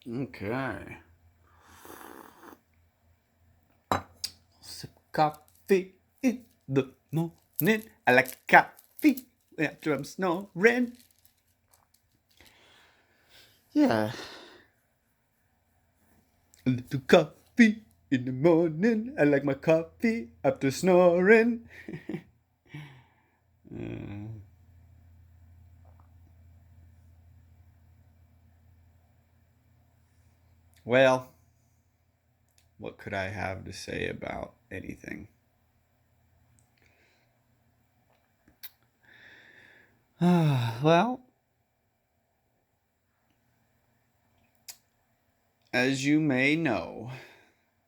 Okay. Sip coffee in the morning. I like coffee after I'm snoring. Yeah. A little coffee in the morning. I like my coffee after snoring. Uh, well, what could I have to say about anything? Well, as you may know,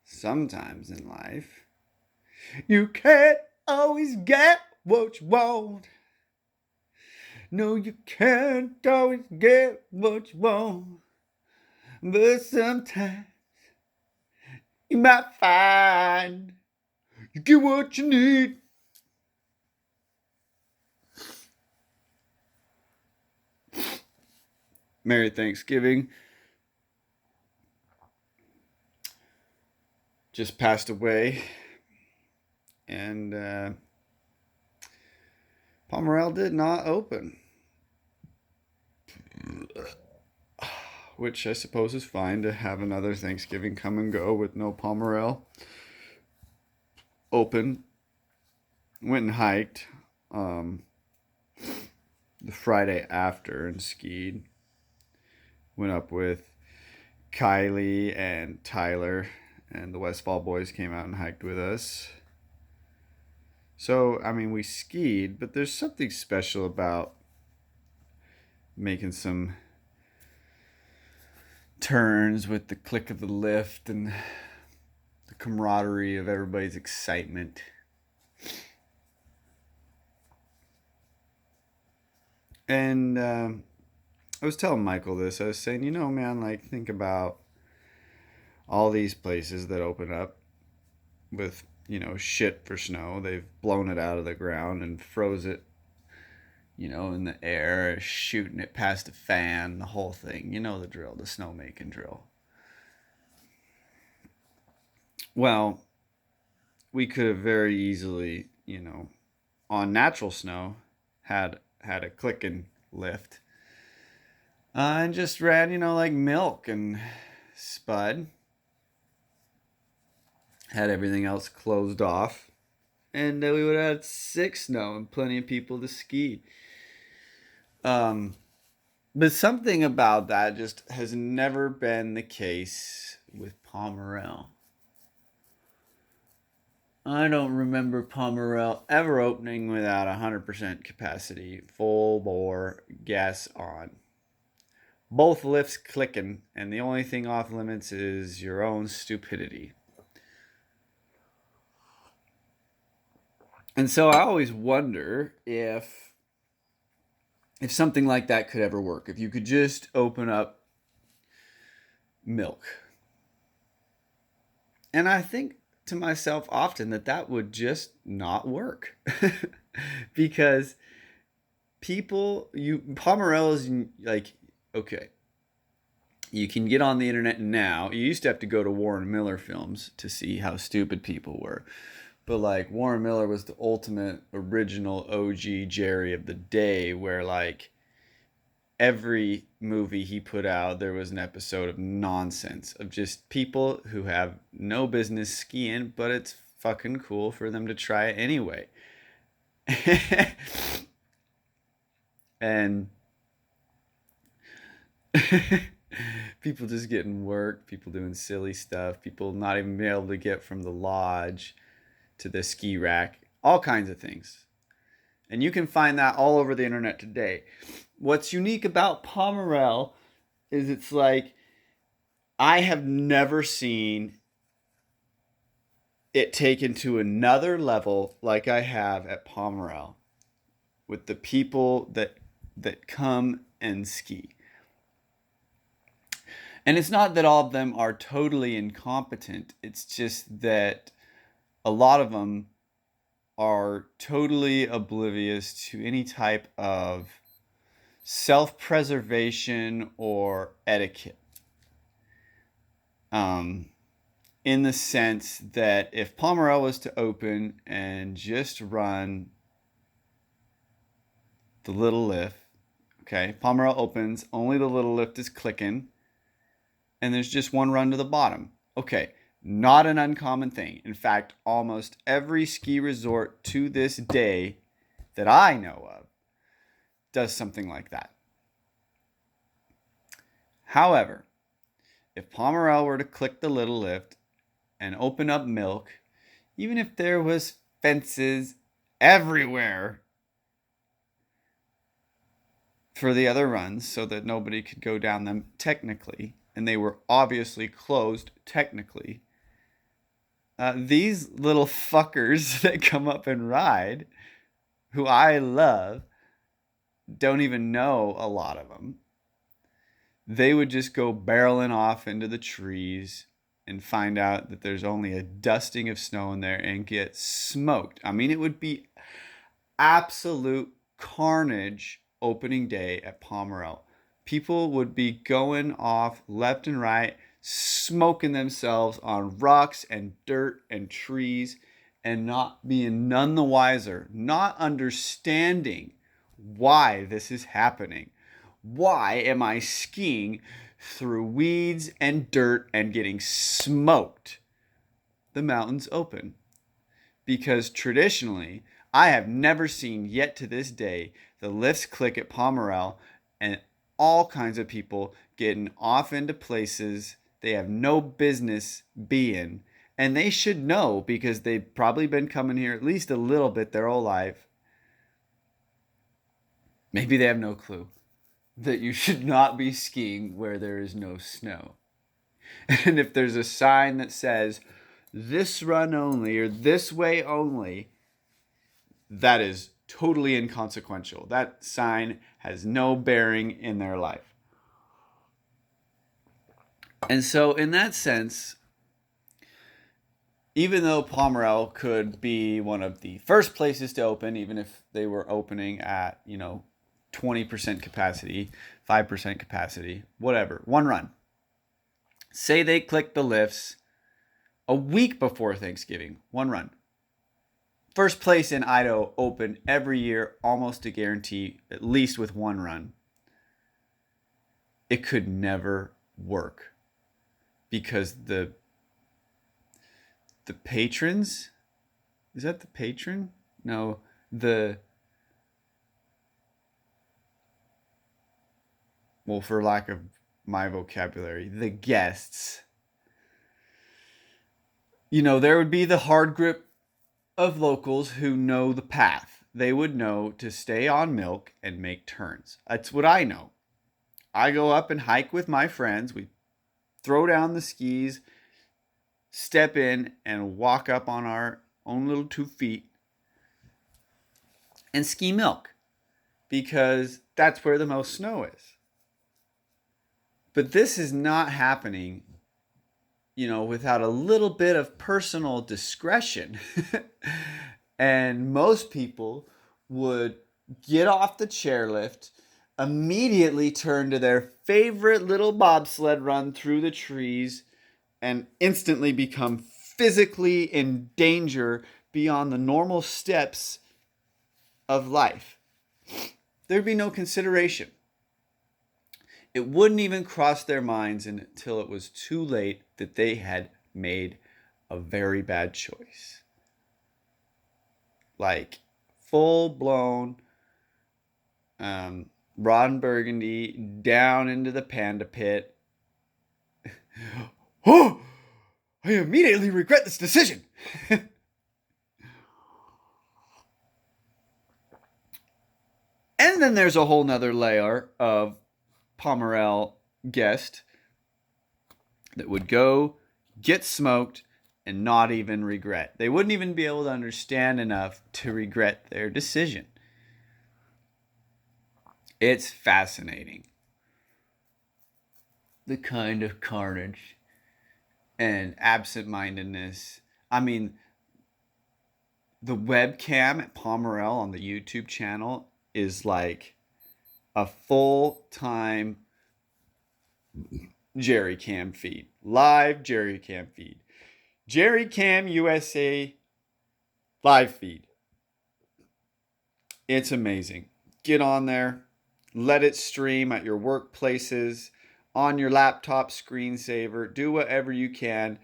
sometimes in life, you can't always get what you want. No, you can't always get what you want. But sometimes you might find you get what you need. Merry Thanksgiving. Just passed away. And Pomerelle did not open, which I suppose is fine to have another Thanksgiving come and go with no Pomerelle open. Went and hiked um, the Friday after and skied. Went up with Kylie and Tyler, and the Westfall boys came out and hiked with us. So, I mean, we skied, but there's something special about making some turns with the click of the lift and the camaraderie of everybody's excitement. And I was telling Michael this. I was saying, man, like, think about all these places that open up with, shit for snow. They've blown it out of the ground and froze it, in the air, shooting it past a fan, the whole thing. You know the drill, the snowmaking drill. Well, we could have very easily, on natural snow, had a click and lift, and just ran, like milk and spud, had everything else closed off, and we would have had sick snow and plenty of people to ski. Um, but something about that just has never been the case with Pomerelle. I don't remember Pomerelle ever opening without 100% capacity, full bore, gas on. Both lifts clicking, and the only thing off limits is your own stupidity. And so I always wonder if something like that could ever work. If you could just open up milk. And I think to myself often that that would just not work. Because Pomerel's like, okay, you can get on the internet now. You used to have to go to Warren Miller films to see how stupid people were. But like Warren Miller was the ultimate original OG Jerry of the day, where like every movie he put out, there was an episode of nonsense of just people who have no business skiing, but it's fucking cool for them to try it anyway. And people just getting work, people doing silly stuff, people not even being able to get from the lodge to the ski rack, all kinds of things. And you can find that all over the internet today. What's unique about Pomerelle is it's like I have never seen it taken to another level like I have at Pomerelle with the people that come and ski. And it's not that all of them are totally incompetent. It's just that a lot of them are totally oblivious to any type of self preservation or etiquette. Um, in the sense that if Pomerel was to open and just run the little lift, okay, Pomerel opens, only the little lift is clicking, and there's just one run to the bottom. Okay, not an uncommon thing. In fact, almost every ski resort to this day that I know of does something like that. However, if Pomerel were to click the little lift and open up milk, even if there was fences everywhere for the other runs so that nobody could go down them technically, and they were obviously closed technically, these little fuckers that come up and ride, who I love, don't even know a lot of them. They would just go barreling off into the trees and find out that there's only a dusting of snow in there and get smoked. I mean, it would be absolute carnage opening day at Pomerel. People would be going off left and right, smoking themselves on rocks and dirt and trees, and not being none the wiser, not understanding why this is happening. Why am I skiing through weeds and dirt and getting smoked? The mountain's open. Because traditionally, I have never seen yet to this day the lifts click at Pomerel and all kinds of people getting off into places they have no business being. And they should know because they've probably been coming here at least a little bit their whole life. Maybe they have no clue that you should not be skiing where there is no snow. And if there's a sign that says this run only or this way only, that is totally inconsequential. That sign has no bearing in their life. And so in that sense, even though Pomerel could be one of the first places to open, even if they were opening at, 20% capacity, 5% capacity, whatever, one run. Say they click the lifts a week before Thanksgiving, one run. First place in Idaho open every year, almost a guarantee, at least with one run. It could never work because the patrons, is that the patron? No, well, for lack of my vocabulary, the guests. There would be the hard grip of locals who know the path. They would know to stay on milk and make turns. That's what I know. I go up and hike with my friends. We throw down the skis, step in, and walk up on our own little 2 feet and ski milk because that's where the most snow is. But this is not happening, without a little bit of personal discretion. And most people would get off the chairlift, immediately turn to their favorite little bobsled run through the trees, and instantly become physically in danger beyond the normal steps of life. There'd be no consideration. It wouldn't even cross their minds until it was too late that they had made a very bad choice. Like full-blown Ron Burgundy down into the panda pit. Oh, I immediately regret this decision. And then there's a whole nother layer of Pomerel guest that would go, get smoked, and not even regret. They wouldn't even be able to understand enough to regret their decision. It's fascinating. The kind of carnage and absent-mindedness. I mean, the webcam at Pomerel on the YouTube channel is like a full-time Jerry Cam feed. Live Jerry Cam feed. Jerry Cam USA live feed. It's amazing. Get on there. Let it stream at your workplaces, on your laptop screensaver. Do whatever you can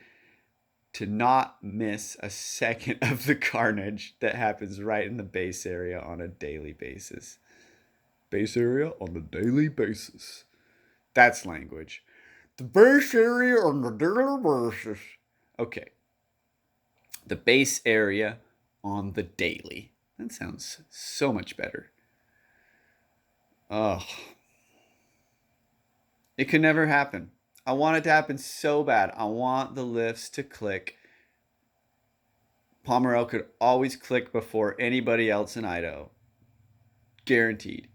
to not miss a second of the carnage that happens right in the base area on a daily basis. Base area on a daily basis. That's language. The base area on a daily basis. Okay. The base area on the daily. That sounds so much better. Oh. It could never happen. I want it to happen so bad. I want the lifts to click. Pomerel could always click before anybody else in Idaho. Guaranteed.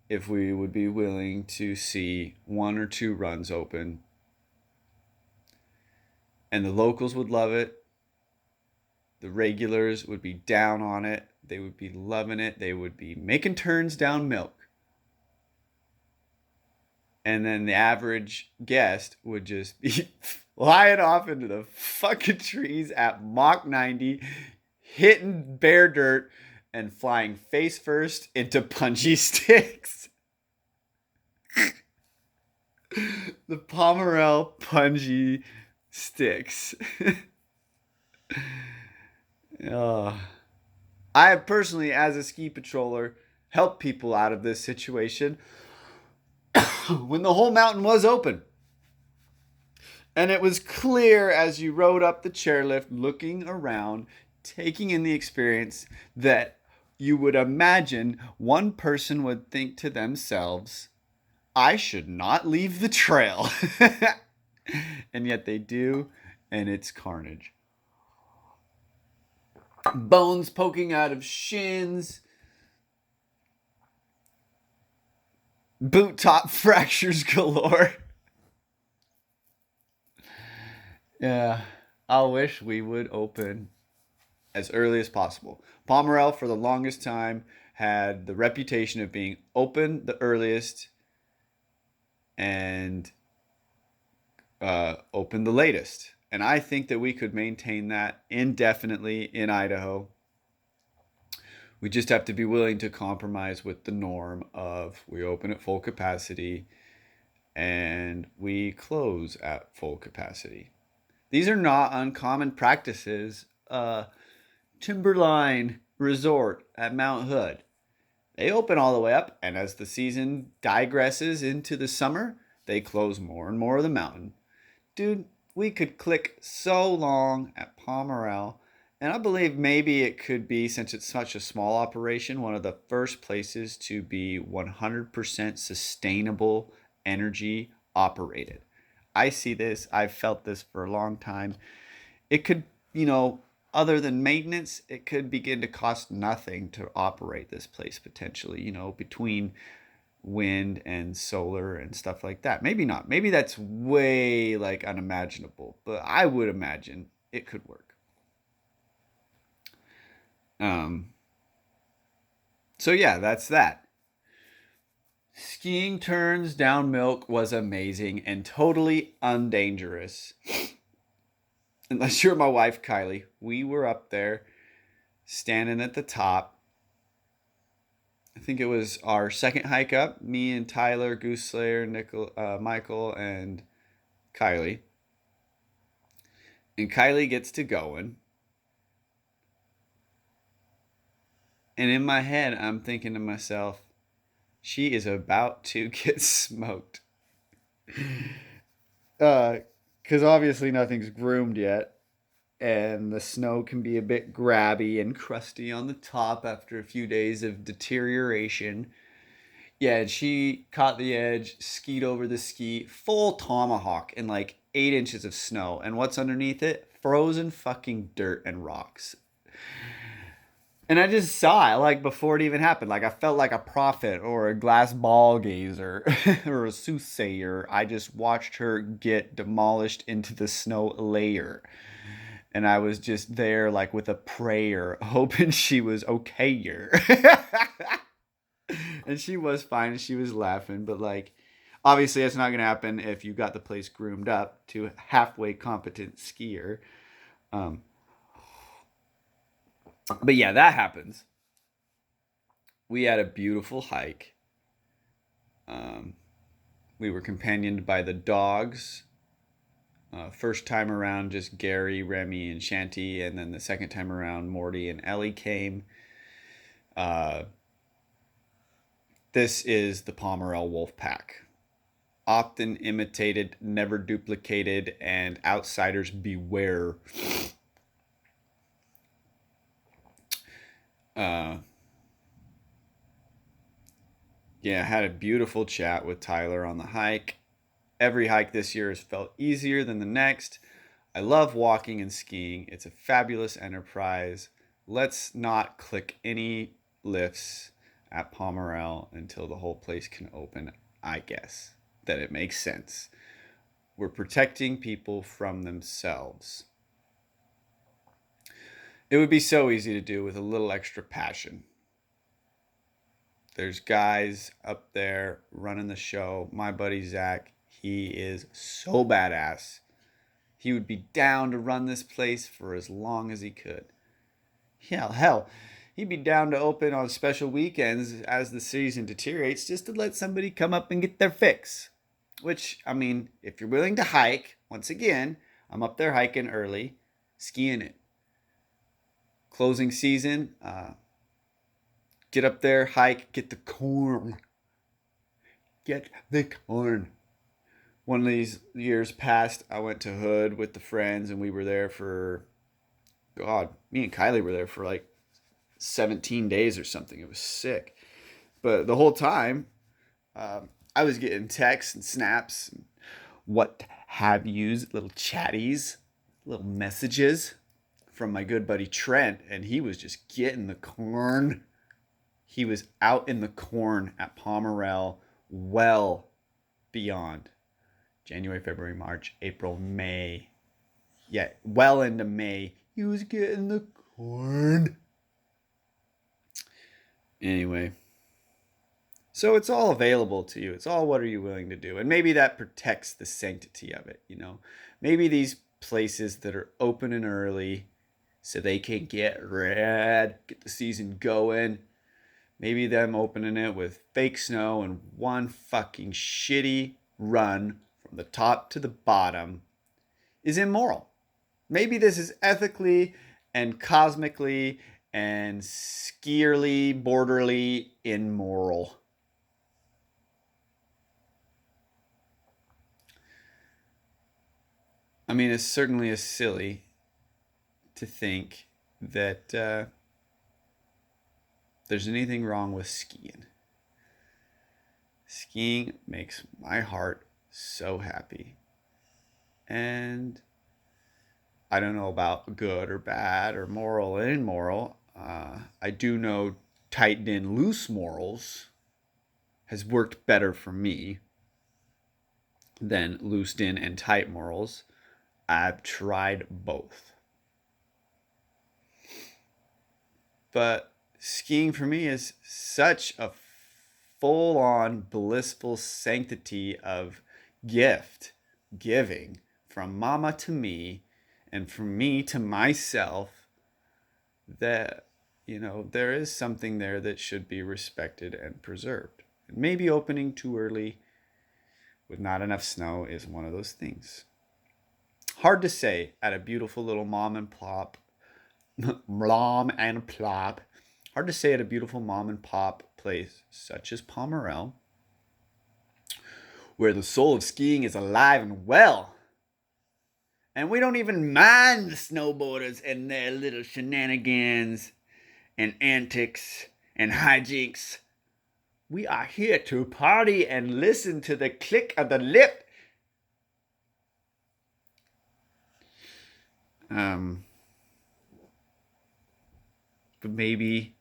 If we would be willing to see 1 or 2 runs open. And the locals would love it. The regulars would be down on it. They would be loving it. They would be making turns down milk. And then the average guest would just be flying off into the fucking trees at Mach 90, hitting bare dirt, and flying face first into punji sticks. The Pomerel punji sticks. I have personally, as a ski patroller, helped people out of this situation when the whole mountain was open. And it was clear as you rode up the chairlift, looking around, taking in the experience, that you would imagine one person would think to themselves, I should not leave the trail. And yet they do, and it's carnage. Bones poking out of shins. Boot top fractures galore. Yeah, I wish we would open as early as possible. Pomerel, for the longest time, had the reputation of being open the earliest and open the latest. And I think that we could maintain that indefinitely in Idaho. We just have to be willing to compromise with the norm of we open at full capacity and we close at full capacity. These are not uncommon practices. Timberline Resort at Mount Hood. They open all the way up, and as the season digresses into the summer, they close more and more of the mountain. Dude, we could click so long at Pomerel, and I believe maybe it could be, since it's such a small operation, one of the first places to be 100% sustainable energy operated. I see this. I've felt this for a long time. It could, other than maintenance, it could begin to cost nothing to operate this place potentially, between wind and solar and stuff like that. Maybe not. Maybe that's way unimaginable, but I would imagine it could work. So yeah, that's that. Skiing turns down milk was amazing and totally undangerous. Unless you're my wife, Kylie. We were up there standing at the top. I think it was our second hike up. Me and Tyler, Goose Slayer, Michael, and Kylie. And Kylie gets to going. And in my head, I'm thinking to myself, she is about to get smoked. Because obviously nothing's groomed yet. And the snow can be a bit grabby and crusty on the top after a few days of deterioration. Yeah, and she caught the edge, skied over the ski, full tomahawk in 8 inches of snow. And what's underneath it? Frozen fucking dirt and rocks. And I just saw it before it even happened. I felt like a prophet or a glass ball gazer or a soothsayer. I just watched her get demolished into the snow layer. And I was just there with a prayer, hoping she was okayer. And she was fine and she was laughing. But Obviously, that's not going to happen if you got the place groomed up to a halfway competent skier. Um, but yeah, that happens. We had a beautiful hike. Um, we were companioned by the dogs. First time around, just Gary, Remy, and Shanty, and then the second time around, Morty and Ellie came. Uh, this is the Pomerelle Wolf Pack. Often imitated, never duplicated, and outsiders beware. Uh, yeah, had a beautiful chat with Tyler on the hike. Every hike this year has felt easier than the next. I love walking and skiing. It's a fabulous enterprise. Let's not click any lifts at Pomerelle until the whole place can open, I guess. That it makes sense. We're protecting people from themselves. It would be so easy to do with a little extra passion. There's guys up there running the show. My buddy Zach, he is so badass. He would be down to run this place for as long as he could. Yeah, hell, he'd be down to open on special weekends as the season deteriorates just to let somebody come up and get their fix. Which, I mean, if you're willing to hike, once again, I'm up there hiking early, skiing it. Closing season, get up there, hike, get the corn. Get the corn. One of these years past, I went to Hood with the friends, and we were there for, God, me and Kylie were there for like 17 days or something. It was sick. But the whole time, I was getting texts and snaps, and what have yous, little chatties, little messages from my good buddy Trent, and he was just getting the corn. He was out in the corn at Pomerelle well beyond January, February, March, April, May. Yeah, well into May. He was getting the corn. Anyway, so it's all available to you. It's all what are you willing to do? And maybe that protects the sanctity of it, you know. Maybe these places that are open and early so they can get the season going. Maybe them opening it with fake snow and one fucking shitty run from the top to the bottom is immoral. Maybe this is ethically and cosmically and skierly, borderly immoral. I mean, it's certainly is silly to think that there's anything wrong with skiing. Skiing makes my heart so happy. And I don't know about good or bad or moral and immoral. I do know tightened in loose morals has worked better for me than loosed in and tight morals. I've tried both. But skiing for me is such a full on blissful sanctity of gift giving from mama to me and from me to myself that, you know, there is something there that should be respected and preserved. And maybe opening too early with not enough snow is one of those things. Hard to say at a beautiful little mom and pop. Hard to say at a beautiful mom and pop place such as Pomerelle, where the soul of skiing is alive and well. And we don't even mind the snowboarders and their little shenanigans and antics and hijinks. We are here to party and listen to the click of the lip. But maybe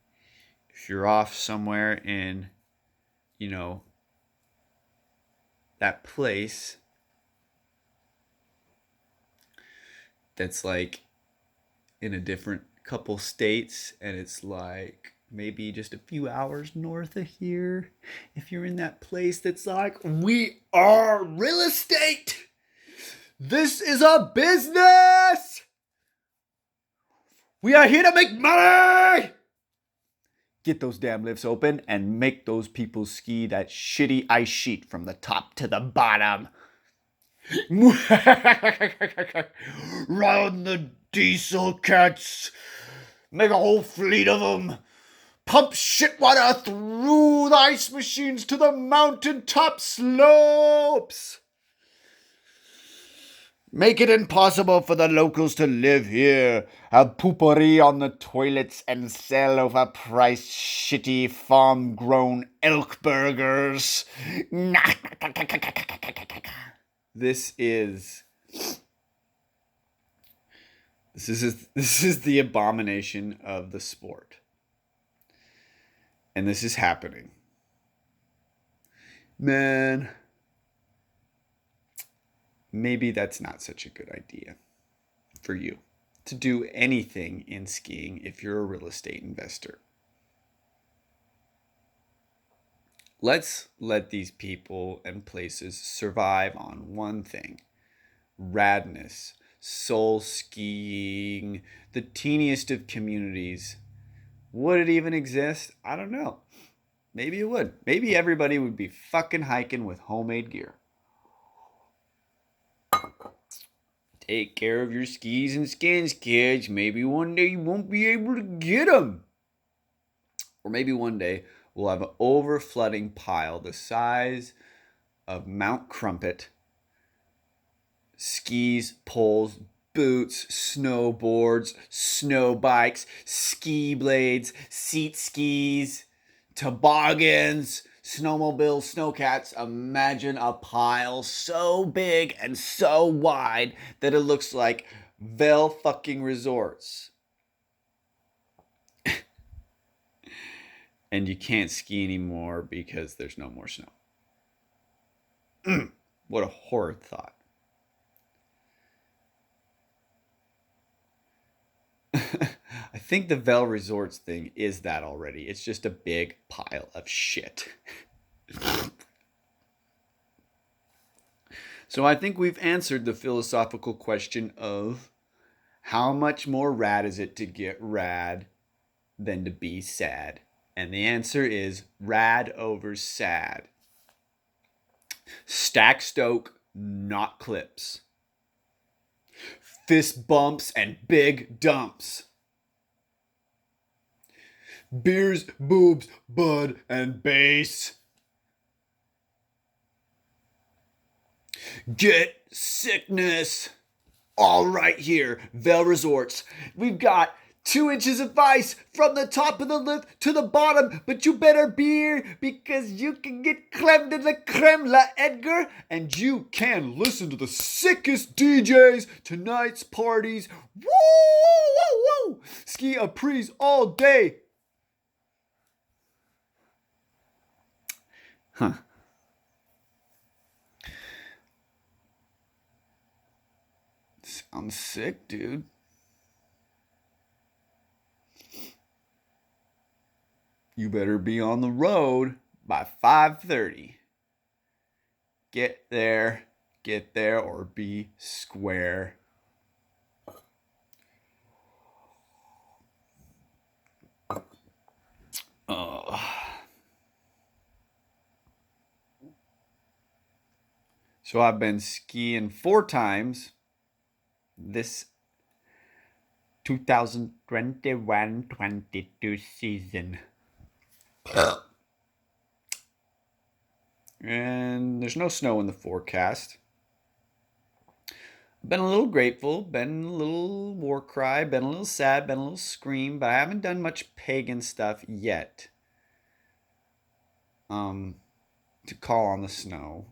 if you're off somewhere in, you know, that place that's like in a different couple states and it's like maybe just a few hours north of here. If you're in that place that's like, we are real estate. This is a business. We are here to make money. Get those damn lifts open and make those people ski that shitty ice sheet from the top to the bottom. Run the diesel cats. Make a whole fleet of them. Pump shit water through the ice machines to the mountaintop slopes. Make it impossible for the locals to live here. Have poopery on the toilets and sell overpriced, shitty, farm-grown elk burgers. This is the abomination of the sport. And this is happening. Man, maybe that's not such a good idea for you to do anything in skiing if you're a real estate investor. Let's let these people and places survive on one thing: radness, soul skiing, the teeniest of communities. Would it even exist? I don't know. Maybe it would. Maybe everybody would be fucking hiking with homemade gear. Take care of your skis and skins, kids. Maybe one day you won't be able to get them. Or maybe one day we'll have an overflooding pile the size of Mount Crumpet. Skis, poles, boots, snowboards, snow bikes, ski blades, seat skis, toboggans, snowmobiles, snowcats. Imagine a pile so big and so wide that it looks like Vail fucking Resorts. And you can't ski anymore because there's no more snow. What a horrid thought. I think the Vail Resorts thing is that already. It's just a big pile of shit. So I think we've answered the philosophical question of how much more rad is it to get rad than to be sad? And the answer is rad over sad. Stack stoke, not clips. Fist bumps and big dumps. Beers, boobs, bud, and bass. Get sickness. All right here, Vail Resorts. We've got 2 inches of ice from the top of the lift to the bottom, but you better be here because you can get creme de la creme, la Edgar, and you can listen to the sickest DJs, tonight's parties. Woo, woo, woo. Ski a prise all day. Huh. Sounds sick, dude. You better be on the road by 5:30. Get there, or be square. So I've been skiing 4 times this 2021-22 season. And there's no snow in the forecast. Been a little grateful, been a little war cry, been a little sad, been a little scream, but I haven't done much pagan stuff yet. To call on the snow.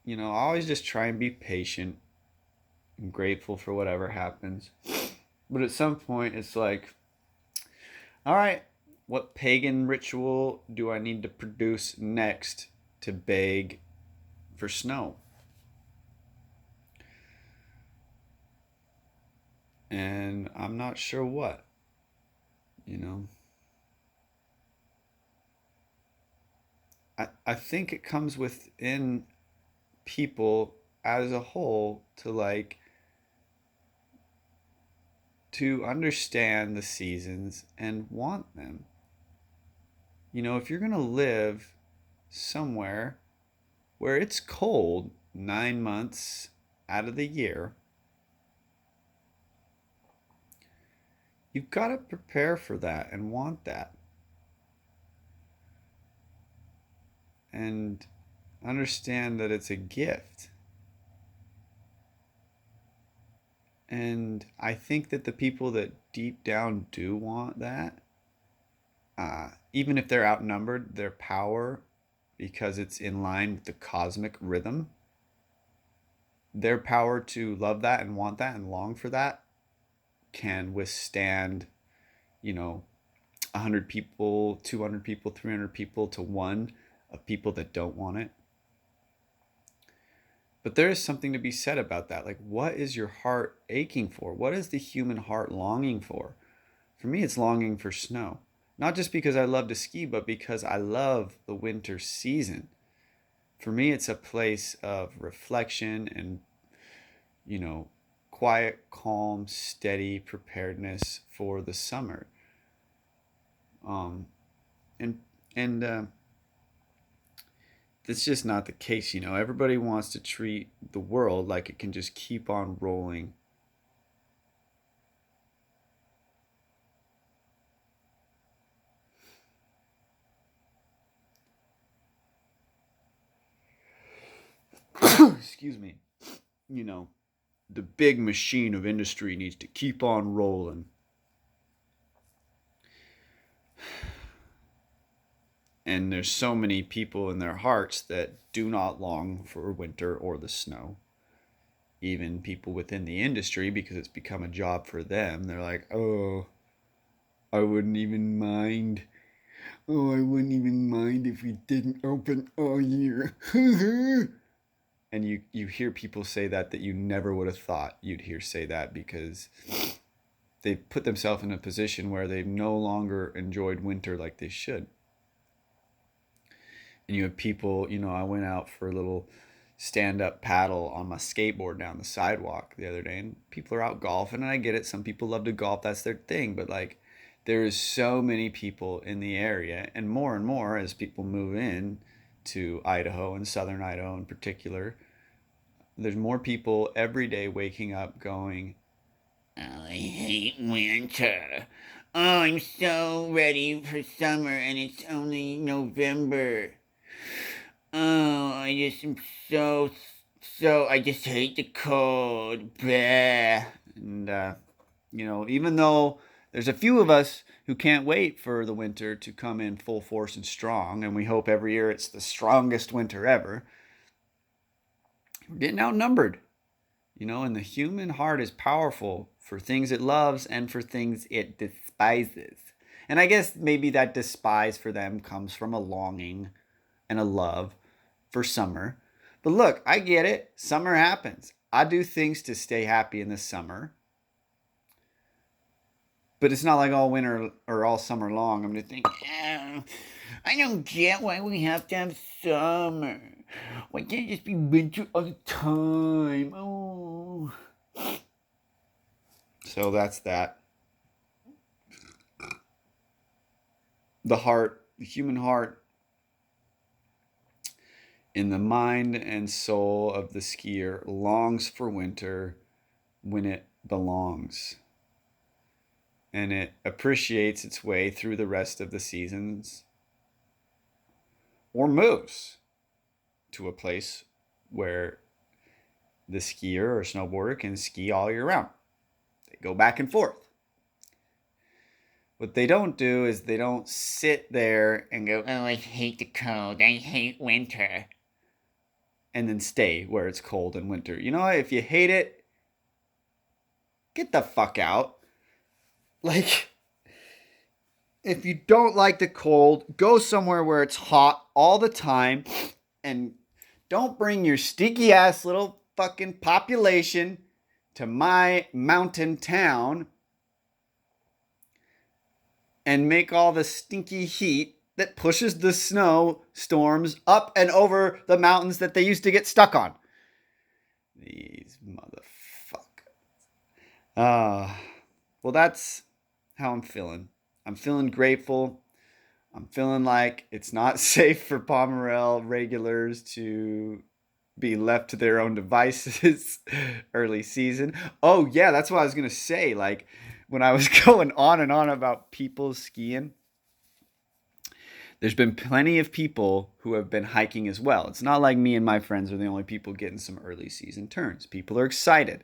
You know, I always just try and be patient and grateful for whatever happens. But at some point, it's like, all right, what pagan ritual do I need to produce next to beg for snow? and I'm not sure what, you know. I think it comes within people as a whole to like to understand the seasons and want them. You know, if you're going to live somewhere where it's cold 9 months out of the year, you've got to prepare for that and want that. And understand that it's a gift. And I think that the people that deep down do want that, even if they're outnumbered, their power, because it's in line with the cosmic rhythm, their power to love that and want that and long for that can withstand, you know, 100 people, 200 people, 300 people to one of people that don't want it. But there is something to be said about that. Like, what is your heart aching for? What is the human heart longing for? For me, it's longing for snow. Not just because I love to ski, but because I love the winter season. For me, it's a place of reflection and, you know, quiet, calm, steady preparedness for the summer. Um, and and That's just not the case, you know. Everybody wants to treat the world like it can just keep on rolling. Excuse me. You know, the big machine of industry needs to keep on rolling. And there's so many people in their hearts that do not long for winter or the snow. Even people within the industry, because it's become a job for them, they're like, oh, I wouldn't even mind. Oh, I wouldn't even mind if we didn't open all year. And you hear people say that you never would have thought you'd hear say that, because they put themselves in a position where they've no longer enjoyed winter like they should. And you have people, you know, I went out for a little stand up paddle on my skateboard down the sidewalk the other day, and people are out golfing, and I get it. Some people love to golf, that's their thing. But like, there is so many people in the area, and more as people move in to Idaho and southern Idaho in particular. There's more people every day waking up going, oh, I hate winter. Oh, I'm so ready for summer and it's only November. Oh, I just am I just hate the cold. Blah. And, you know, even though there's a few of us who can't wait for the winter to come in full force and strong, and we hope every year it's the strongest winter ever, we're getting outnumbered. You know, and the human heart is powerful for things it loves and for things it despises. And I guess maybe that despise for them comes from a longing and a love for summer. But look, I get it. Summer happens. I do things to stay happy in the summer. But it's not like all winter or all summer long. I'm just thinking, oh, I don't get why we have to have summer. Why can't it just be winter all the time? Oh. So that's that. The heart, the human heart, in the mind and soul of the skier, longs for winter when it belongs. And it appreciates its way through the rest of the seasons, or moves to a place where the skier or snowboarder can ski all year round. They go back and forth. What they don't do is they don't sit there and go, oh, I hate the cold, I hate winter, and then stay where it's cold in winter. You know, if you hate it, get the fuck out. Like, if you don't like the cold, go somewhere where it's hot all the time, and don't bring your stinky ass little fucking population to my mountain town and make all the stinky heat that pushes the snow storms up and over the mountains that they used to get stuck on. These motherfuckers. Well, that's how I'm feeling. I'm feeling grateful. I'm feeling like it's not safe for Pomerel regulars to be left to their own devices early season. Oh, yeah, that's what I was going to say. Like, when I was going on and on about people skiing, there's been plenty of people who have been hiking as well. It's not like me and my friends are the only people getting some early season turns. People are excited.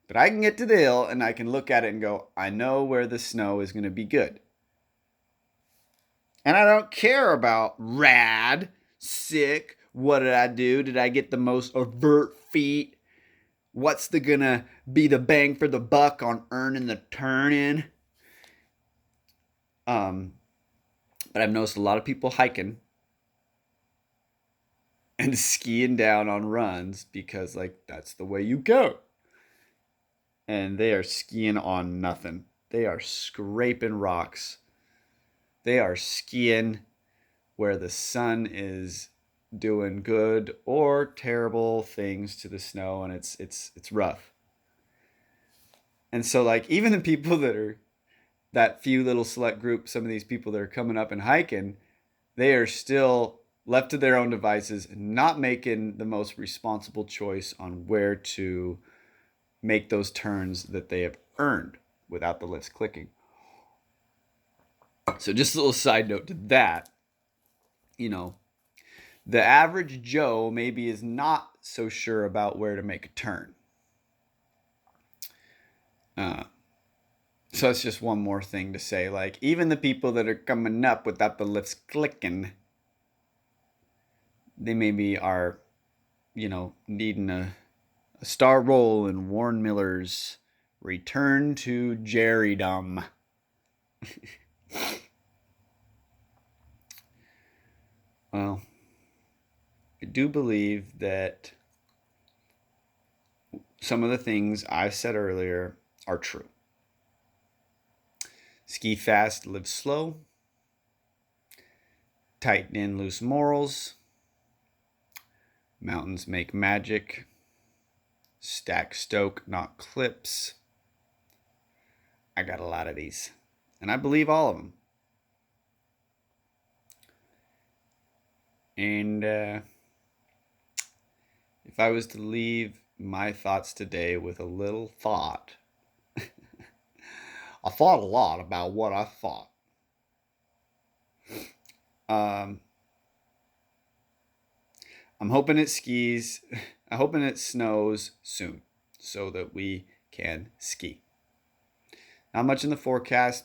But I can get to the hill and I can look at it and go, I know where the snow is going to be good. And I don't care about rad, sick, what did I do? Did I get the most overt feat? What's gonna be the bang for the buck on earning the turn in? But I've noticed a lot of people hiking and skiing down on runs because, like, that's the way you go. And they are skiing on nothing. They are scraping rocks. They are skiing where the sun is doing good or terrible things to the snow, and it's rough. And so, like, even the people that are that few little select group, some of these people that are coming up and hiking, they are still left to their own devices, not making the most responsible choice on where to make those turns that they have earned without the lifts clicking. So just a little side note to that, you know, the average Joe maybe is not so sure about where to make a turn. So it's just one more thing to say. Like, even the people that are coming up without the lifts clicking, they maybe are, needing a star role in Warren Miller's Return to Jerrydom. Well, I do believe that some of the things I said earlier are true. Ski fast, live slow. Tighten in loose morals. Mountains make magic. Stack stoke, not clips. I got a lot of these, and I believe all of them. And if I was to leave my thoughts today with a little thought, I thought a lot about what I thought. I'm hoping it skis. I'm hoping it snows soon so that we can ski. Not much in the forecast,